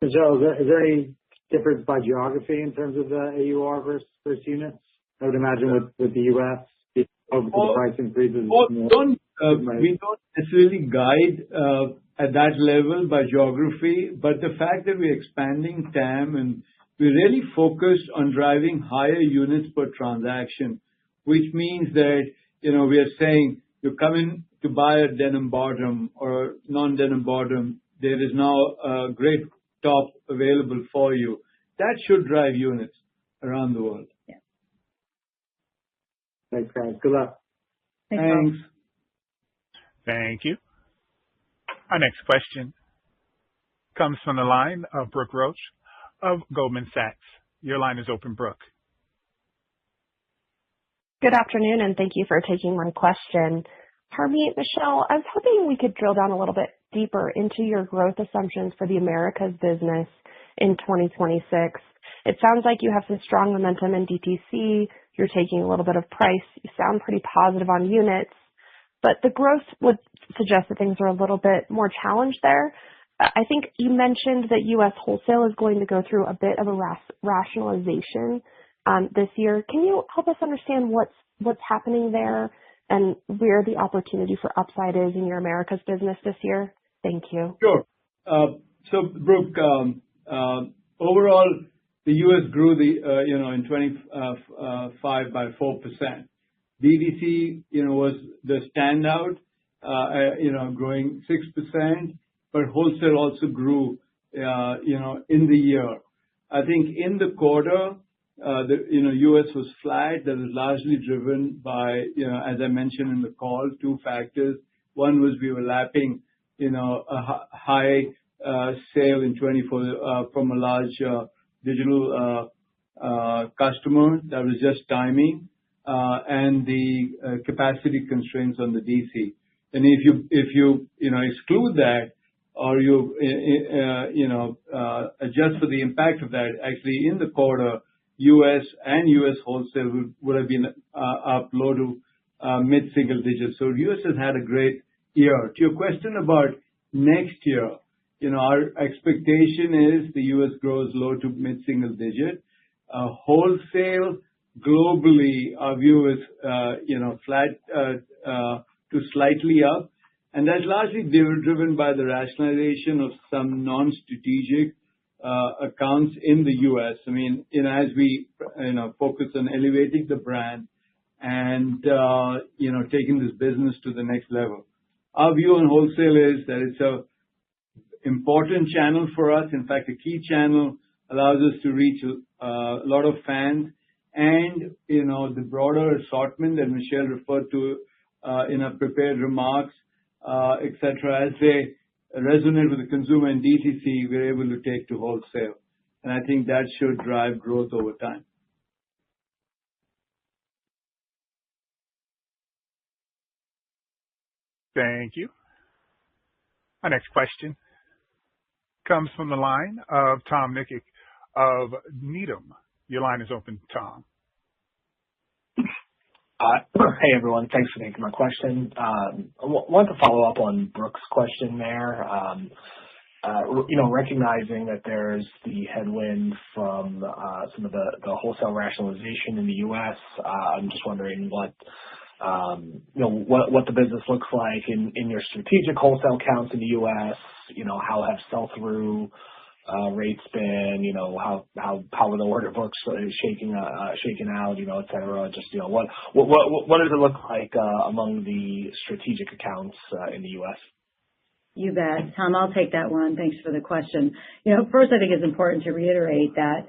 Michelle, is there any difference by geography in terms of the AUR versus units? I would imagine with the U.S., over the price increases. We don't necessarily guide at that level by geography, but the fact that we're expanding TAM and we're really focused on driving higher units per transaction, which means that, we are saying you come in to buy a denim bottom or non-denim bottom, there is now a great top available for you. That should drive units around the world. Yeah. Thanks, guys. Good luck. Thanks. Thank you. Our next question comes from the line of Brooke Roach of Goldman Sachs. Your line is open, Brooke. Good afternoon, and thank you for taking my question. Harmit, Michelle, I was hoping we could drill down a little bit deeper into your growth assumptions for the Americas business in 2026. It sounds like you have some strong momentum in DTC. You're taking a little bit of price. You sound pretty positive on units, but the growth would suggest that things are a little bit more challenged there. I think you mentioned that U.S. wholesale is going to go through a bit of a rationalization this year. Can you help us understand what's happening there and where the opportunity for upside is in your Americas business this year? Thank you. Sure. So, Brooke, overall, the U.S. grew in 25 by 4%. DTC, was the standout, growing 6%, but wholesale also grew, in the year. I think in the quarter, the U.S. was flat. That was largely driven by, as I mentioned in the call, two factors. One was we were lapping, a high sale in 24 from a large digital customer. That was just timing, and the capacity constraints on the DC. And if you exclude that, or you adjust for the impact of that, actually in the quarter, U.S. and U.S. wholesale would have been up low to mid-single digits. So U.S. has had a great year. To your question about next year, our expectation is the U.S. grows low to mid-single digit. Wholesale globally, our view is flat to slightly up, and that's largely driven by the rationalization of some non-strategic accounts in the U.S. I mean, as we focus on elevating the brand and taking this business to the next level. Our view on wholesale is that it's a important channel for us. In fact, a key channel, allows us to reach a lot of fans, and the broader assortment that Michelle referred to in her prepared remarks, etc. As they resonate with the consumer in DTC, we're able to take to wholesale, and I think that should drive growth over time. Thank you. Our next question comes from the line of Tom Nikic of Needham. Your line is open, Tom. Hey, everyone. Thanks for taking my question. I want to follow up on Brooke's question there. Recognizing that there's the headwind from some of the wholesale rationalization in the U.S., I'm just wondering what the business looks like in your strategic wholesale accounts in the U.S. How have sell-through rates been? How are the order books shaking out? Et cetera. Just what does it look like among the strategic accounts in the U.S.? You bet. Tom, I'll take that one. Thanks for the question. First, I think it's important to reiterate that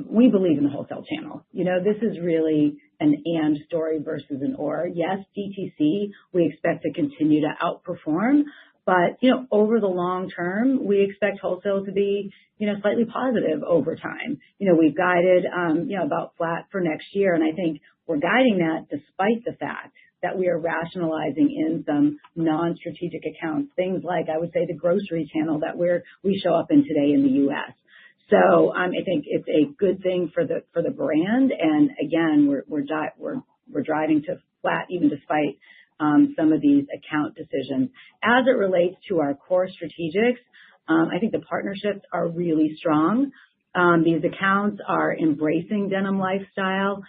we believe in the wholesale channel. This is really an and story versus an or. Yes, DTC, we expect to continue to outperform, but, over the long term, we expect wholesale to be, slightly positive over time. We've guided, about flat for next year, and I think we're guiding that despite the fact that we are rationalizing in some non-strategic accounts, things like, I would say, the grocery channel that we show up in today in the U.S. So I think it's a good thing for the brand, and again, we're driving to flat even despite some of these account decisions. As it relates to our core strategics, I think the partnerships are really strong. These accounts are embracing denim lifestyle,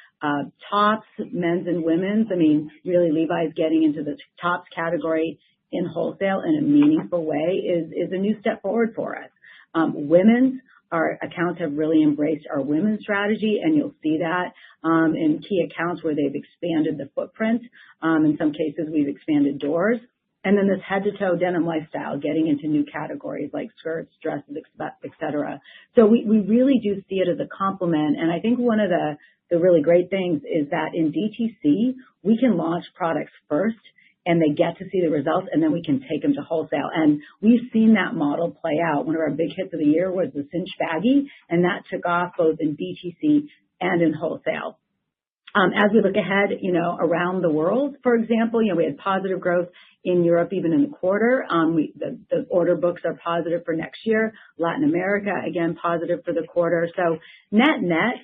tops, men's and women's. I mean, really, Levi's getting into the tops category in wholesale in a meaningful way is a new step forward for us. Women's, our accounts have really embraced our women's strategy, and you'll see that in key accounts where they've expanded the footprint. In some cases, we've expanded doors. And then this head-to-toe denim lifestyle, getting into new categories like skirts, dresses, et cetera. So we really do see it as a complement. And I think one of the really great things is that in DTC, we can launch products first, and they get to see the results, and then we can take them to wholesale. And we've seen that model play out. One of our big hits of the year was the cinch baggy, and that took off both in DTC and in wholesale. As we look ahead, around the world, for example, we had positive growth in Europe even in the quarter. The order books are positive for next year. Latin America, again, positive for the quarter. So net,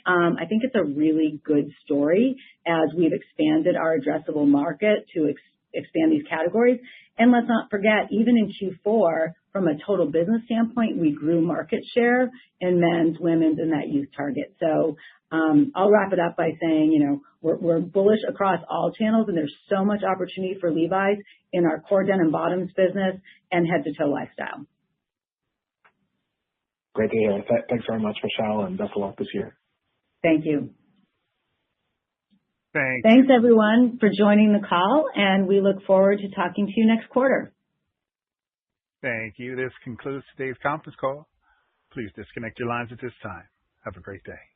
I think it's a really good story as we've expanded our addressable market to expand these categories. And let's not forget, even in Q4, from a total business standpoint, we grew market share in men's, women's, and that youth target. So I'll wrap it up by saying, we're bullish across all channels, and there's so much opportunity for Levi's in our core denim bottoms business and head-to-toe lifestyle. Great to hear. Thanks very much, Michelle, and best of luck this year. Thank you. Thanks, everyone, for joining the call, and we look forward to talking to you next quarter. Thank you. This concludes today's conference call. Please disconnect your lines at this time. Have a great day.